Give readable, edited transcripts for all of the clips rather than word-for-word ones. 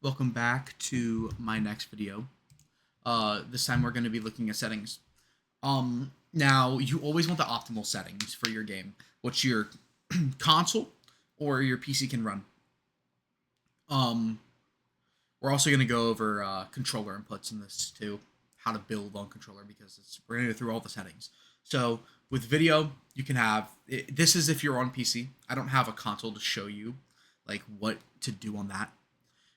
Welcome back to my next video. This time we're going to be looking at settings. Now you always want the optimal settings for your game, which your console or your PC can run. Um, we're also going to go over controller inputs in this too, how to build on controller because we're going to go through all the settings. So with video, you can have this is if you're on PC. I don't have a console to show you like what to do on that.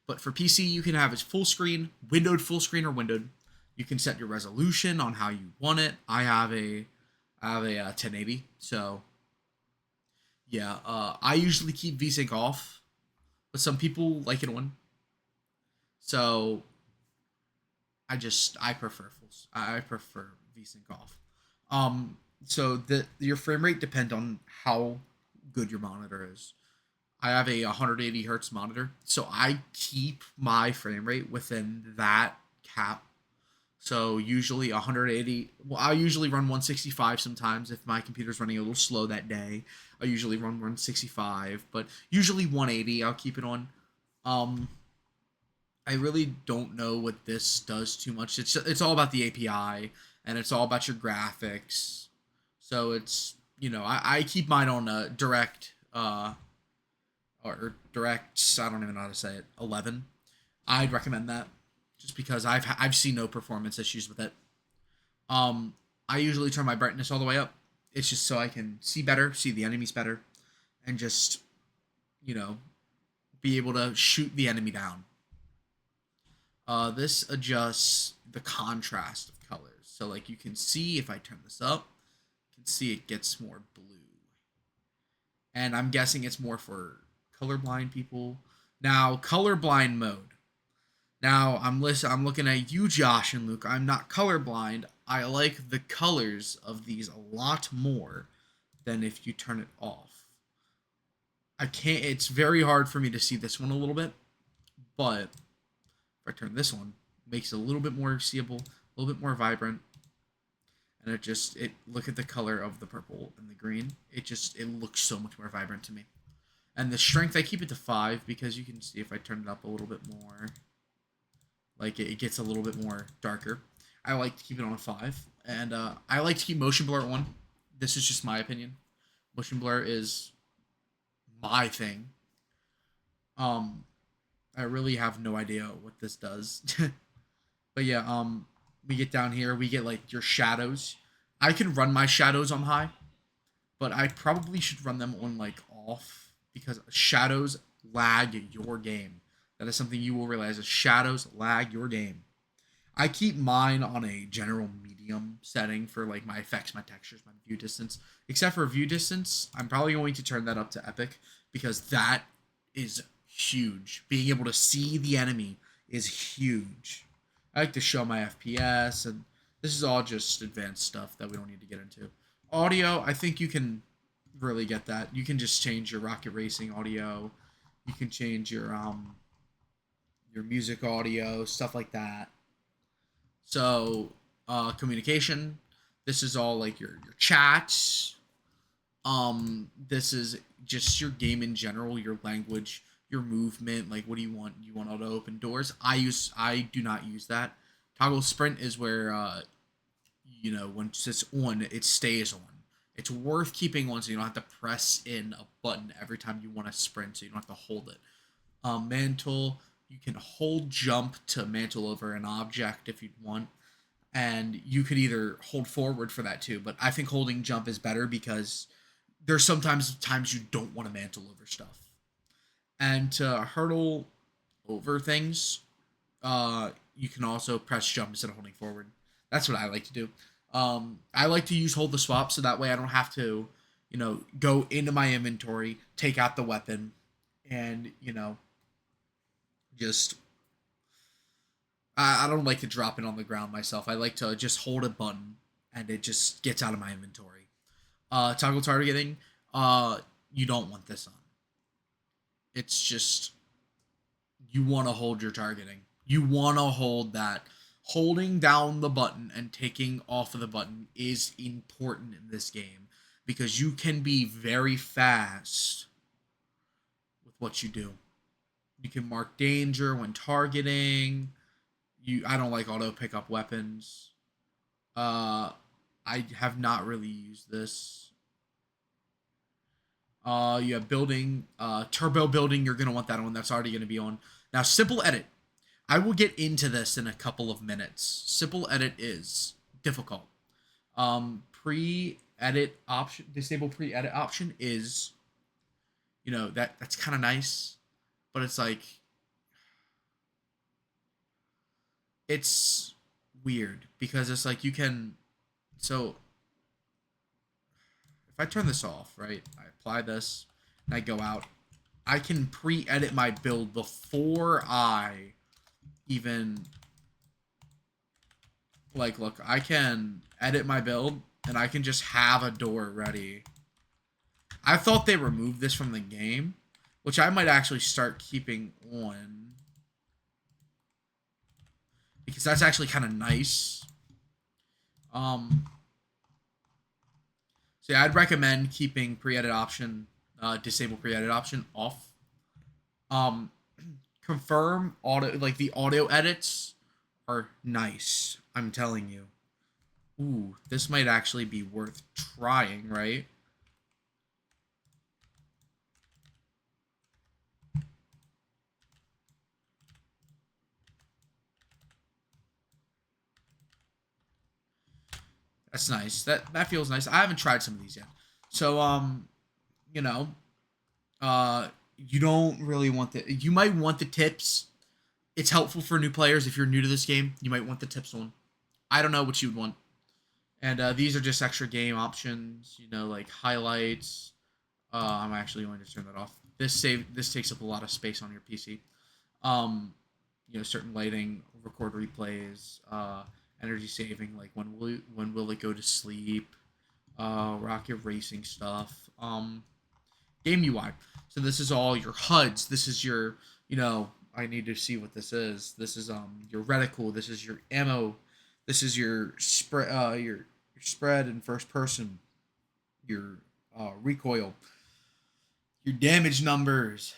But for PC, you can have it full screen, windowed full screen or windowed. You can set your resolution on how you want it. I have a 1080, so yeah. I usually keep VSync off, but some people like it on. So I prefer VSync off. So the your frame rate depend on how good your monitor is. I have a 180 hertz monitor, so I keep my frame rate within that cap. So usually 180. Well, I usually run 165 sometimes if my computer's running a little slow that day. I usually run 165, but usually 180. I'll keep it on. Um, I really don't know what this does too much. It's all about the API and it's all about your graphics. So it's I keep mine on direct or direct. I don't even know how to say it. 11. I'd recommend that just because I've seen no performance issues with it. Um, I usually turn my brightness all the way up. It's just so I can see better, see the enemies better, and just you know be able to shoot the enemy down. This adjusts the contrast of colors. So like you can see if I turn this up, you can see it gets more blue. And I'm guessing it's more for colorblind people. Now, colorblind mode. Now, I'm looking at you, Josh and Luke. I'm not colorblind. I like the colors of these a lot more than if you turn it off. I can't. It's very hard for me to see this one a little bit, but if I turn this one, it makes it a little bit more seeable, a little bit more vibrant, and it look at the color of the purple and the green. It looks so much more vibrant to me. And the strength, I keep it to 5 because you can see if I turn it up a little bit more, like it gets a little bit more darker. I like to keep it on a 5, and I like to keep motion blur on. This is just my opinion. Motion blur is my thing. Um, I really have no idea what this does, but yeah. We get down here, we get like your shadows. I can run my shadows on high, but I probably should run them on like off because shadows lag your game. That is something you will realize is shadows lag your game. I keep mine on a general medium setting for like my effects, my textures, my view distance. Except for view distance, I'm probably going to turn that up to epic because that is huge. Being able to see the enemy is huge. I like to show my FPS, and this is all just advanced stuff that we don't need to get into. Audio, I think you can really get that. You can just change your rocket racing audio. You can change your music audio, stuff like that. So, communication. This is all like your chats. This is just your game in general, your language, your movement. Like, what do you want? You want auto open doors? I do not use that. Toggle sprint is where once it's on, it stays on. It's worth keeping on so you don't have to press in a button every time you want to sprint, so you don't have to hold it. Mantle, you can hold jump to mantle over an object if you'd want, and you could either hold forward for that too. But I think holding jump is better because there's sometimes times you don't want to mantle over stuff, and to hurdle over things, you can also press jump instead of holding forward. That's what I like to do. I like to use hold the swap so that way I don't have to, go into my inventory, take out the weapon, and just I don't like to drop it on the ground myself. I like to just hold a button and it just gets out of my inventory. Toggle targeting, you don't want this on. It's just you want to hold your targeting. You want to hold that. Holding down the button and taking off of the button is important in this game because you can be very fast with what you do. You can mark danger when targeting. I don't like auto pick up weapons. I have not really used this. You have building, turbo building. You're gonna want that on. That's already gonna be on. Now, simple edit. I will get into this in a couple of minutes. Simple edit is difficult. Pre-edit option, disable pre-edit option is, that's kind of nice, but it's like it's weird because it's like you can. So if I turn this off, right, I apply this and I go out, I can pre-edit my build before I even look, I can edit my build and I can just have a door ready. I thought they removed this from the game, which I might actually start keeping on because that's actually kind of nice. Um, so yeah, I'd recommend keeping pre-edit option, disable pre-edit option off. Um, confirm auto, like the auto edits are nice. I'm telling you. Ooh, this might actually be worth trying, right? That's nice. That feels nice. I haven't tried some of these yet. So you know, uh you don't really want the you might want the tips. It's helpful for new players if you're new to this game. You might want the tips one. I don't know what you would want. And these are just extra game options, like highlights. I'm actually going to turn that off. This takes up a lot of space on your PC. Um, certain lighting, record replays, energy saving, like when will it go to sleep, rocket racing stuff, game UI. So this is all your HUDs. This is your, I need to see what this is. This is your reticle. This is your ammo. This is your spread, your spread in first person. Your recoil. Your damage numbers.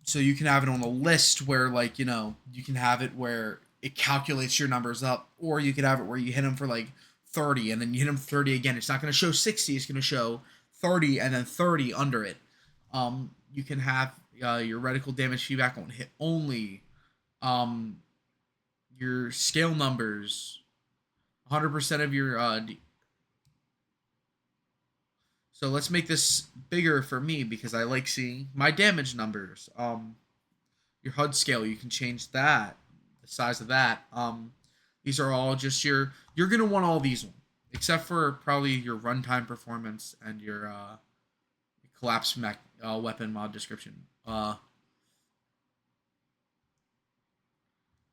So you can have it on a list where, like, you can have it where it calculates your numbers up, or you could have it where you hit them for like 30 and then you hit them 30 again. It's not going to show 60. It's going to show 30 and then 30 under it. You can have your reticle damage feedback on hit only. Um, your scale numbers, 100% of your. So let's make this bigger for me because I like seeing my damage numbers. Your HUD scale, you can change that, the size of that. These are all just you're gonna want all these ones, except for probably your runtime performance and your collapse mech weapon mod description.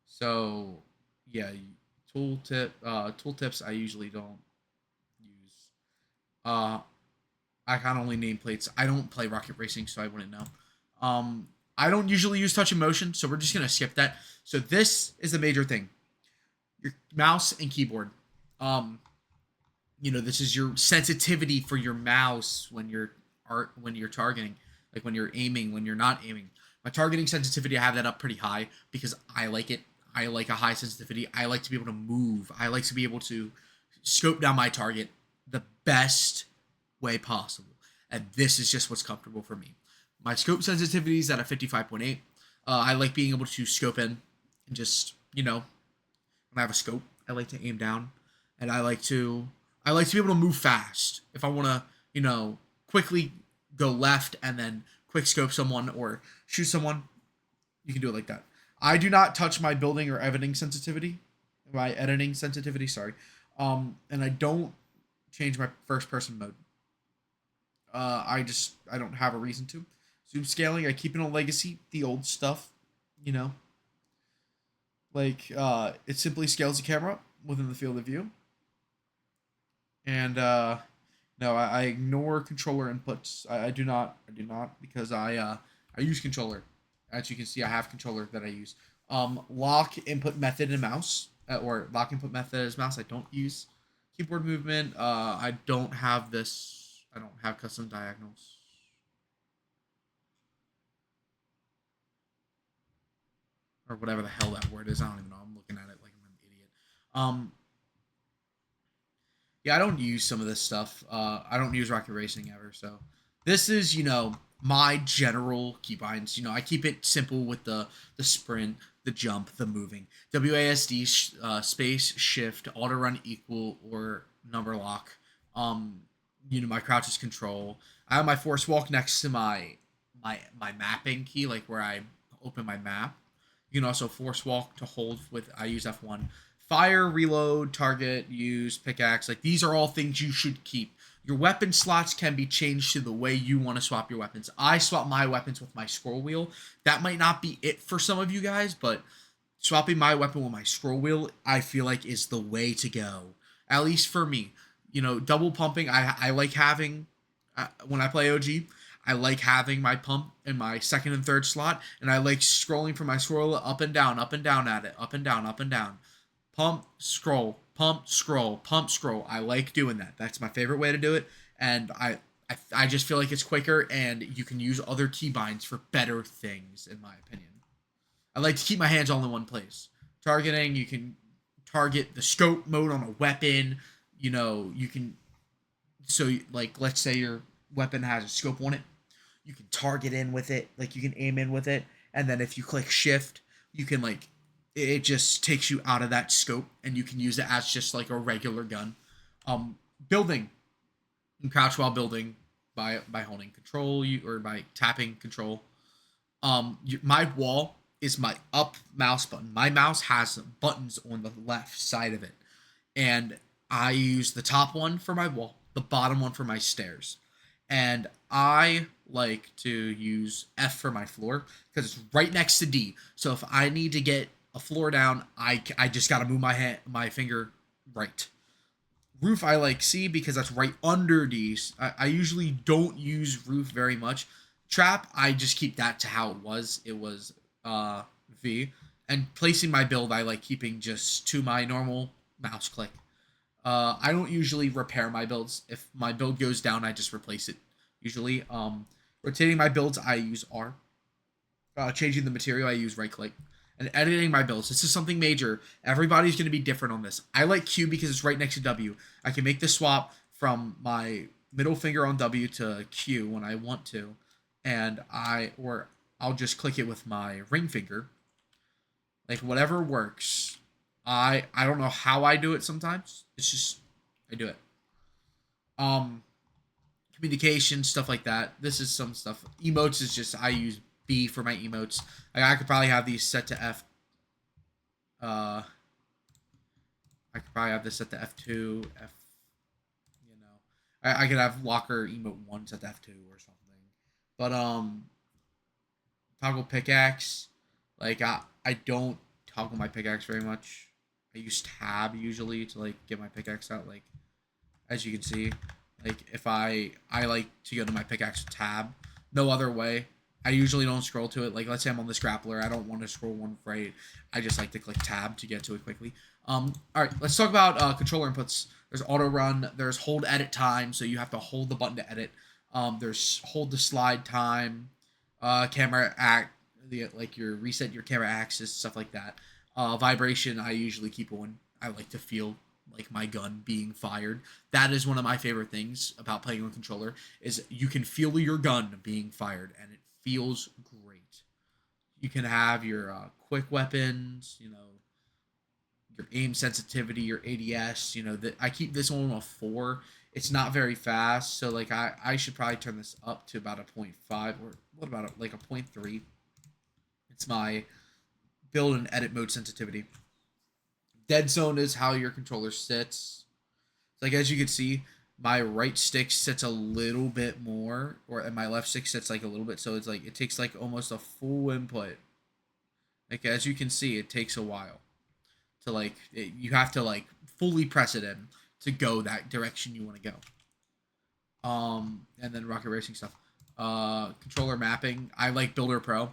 So yeah, tooltips I usually don't use. Uh, I can only nameplates. I don't play Rocket Racing, so I wouldn't know. Um, I don't usually use touch and motion, so we're just gonna skip that. So this is the major thing: your mouse and keyboard. Um, this is your sensitivity for your mouse when you're targeting, like when you're aiming, when you're not aiming. My targeting sensitivity, I have that up pretty high because I like it. I like a high sensitivity. I like to be able to move. I like to be able to scope down my target the best way possible. And this is just what's comfortable for me. My scope sensitivity is at a 55.8. I like being able to scope in and just, when I have a scope, I like to aim down and I like to be able to move fast. If I want to, quickly go left and then quick scope someone or shoot someone, you can do it like that. I do not touch my building or editing sensitivity, sorry. And I don't change my first person mode. I don't have a reason to. Zoom scaling, I keep it on legacy, the old stuff, you know. Like it simply scales the camera within the field of view. And no, I ignore controller inputs. I do not because I use controller. As you can see, I have controller that I use. Lock input method in mouse, or lock input method as mouse. I don't use keyboard movement. I don't have this. I don't have custom diagonals. or whatever the hell that word is. I don't even know. I'm looking at it like I'm an idiot. Um, yeah, I don't use some of this stuff. I don't use Rocket Racing ever. So this is, my general keybinds. I keep it simple with the sprint, the jump, the moving. WASD, space, shift, auto run equal or number lock. Um, my crouch is control. I have my force walk next to my mapping key, like where I open my map. You can also force walk to hold with. I use F1. Fire, reload, target, use, pickaxe. Like these are all things you should keep. Your weapon slots can be changed to the way you want to swap your weapons. I swap my weapons with my scroll wheel. That might not be it for some of you guys, but swapping my weapon with my scroll wheel, I feel like is the way to go. At least for me. Double pumping, I like having, when I play OG, I like having my pump in my second and third slot, and I like scrolling from my scroll up and down at it, up and down, up and down. Pump, scroll, pump, scroll, pump, scroll. I like doing that. That's my favorite way to do it, and I just feel like it's quicker, and you can use other keybinds for better things, in my opinion. I like to keep my hands all in one place. Targeting, you can target the scope mode on a weapon. You can, so like let's say your weapon has a scope on it, you can target in with it, like you can aim in with it, and then if you click shift, you can like it just takes you out of that scope and you can use it as just like a regular gun. Building, you can crouch while building by holding control or by tapping control. My wall is my up mouse button. My mouse has buttons on the left side of it, and I use the top one for my wall, the bottom one for my stairs, and I like to use F for my floor because it's right next to D. So if I need to get a floor down, I just got to move my finger right. Roof I like C because that's right under D. I usually don't use roof very much. Trap I just keep that to how it was. It was V. And placing my build I like keeping just to my normal mouse click. I don't usually repair my builds. If my build goes down, I just replace it. Usually, rotating my builds, I use R. Changing the material, I use right click. And editing my builds. This is something major. Everybody's going to be different on this. I like Q because it's right next to W. I can make the swap from my middle finger on W to Q when I want to, and I'll just click it with my ring finger. Like whatever works. I don't know how I do it sometimes. It's just I do it. Um Communication, stuff like that. This is some stuff. Emotes is just I use B for my emotes. I could probably have these set to F. I could probably have this set to F2, F. I could have locker emote 1 set to F2 or something. But toggle pickaxe. Like I don't toggle my pickaxe very much. I use tab usually to like get my pickaxe out. Like as you can see, like if I like to go to my pickaxe tab, no other way. I usually don't scroll to it. Like let's say I'm on this grappler, I don't want to scroll one right. I just like to click tab to get to it quickly. All right, let's talk about controller inputs. There's auto run. There's hold edit time, so you have to hold the button to edit. There's hold the slide time, camera act, like your reset your camera axis, stuff like that. Vibration I usually keep on. I like to feel like my gun being fired. That is one of my favorite things about playing on controller is you can feel your gun being fired and it feels great. You can have your quick weapons, your aim sensitivity, your ADS. That I keep this on a 4. It's not very fast, so like I should probably turn this up to about a 0.5 or what about like a 0.3. It's my build and edit mode sensitivity. Dead zone is how your controller sits. Like as you can see, my right stick sits a little bit more, and my left stick sits like a little bit. So it's like it takes like almost a full input. Like as you can see, it takes a while to like you have to like fully press it in to go that direction you want to go. And then rocket racing stuff. Controller mapping. I like Builder Pro.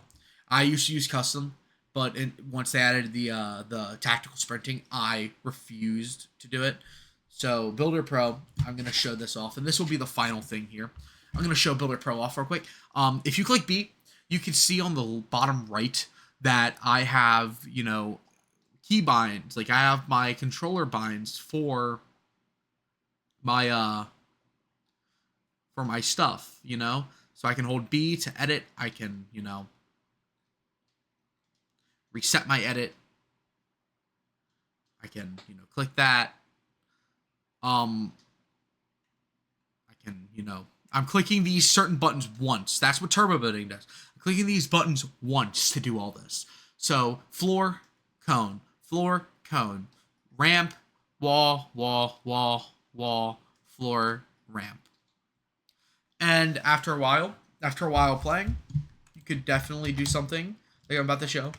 I used to use custom, but once they added the tactical sprinting, I refused to do it. So Builder Pro, I'm gonna show this off, and this will be the final thing here. I'm gonna show Builder Pro off real quick. If you click B, you can see on the bottom right that I have, key binds. Like I have my controller binds my for my stuff, So I can hold B to edit. I can, reset my edit. I can, click that. I can, I'm clicking these certain buttons once. That's what turbo building does. I'm clicking these buttons once to do all this. So floor, cone, ramp, wall, floor, ramp. And after a while playing, you could definitely do something like I'm about to show.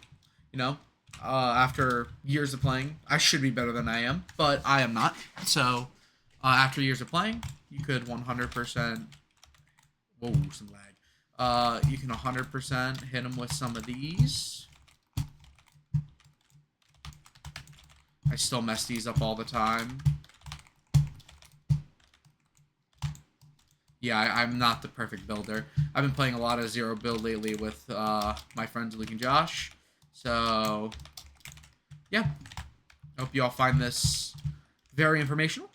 After years of playing, I should be better than I am, but I am not. So after years of playing, you could 100%. Whoa, some lag. You can 100% hit them with some of these. I still mess these up all the time. Yeah, I'm not the perfect builder. I've been playing a lot of zero build lately with my friends Luke and Josh. So, yeah. I hope you all find this very informational.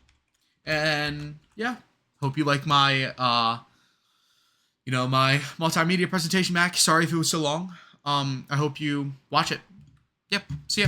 And, yeah. Hope you like my, my multimedia presentation, Mac. Sorry if it was so long. I hope you watch it. Yep. See ya.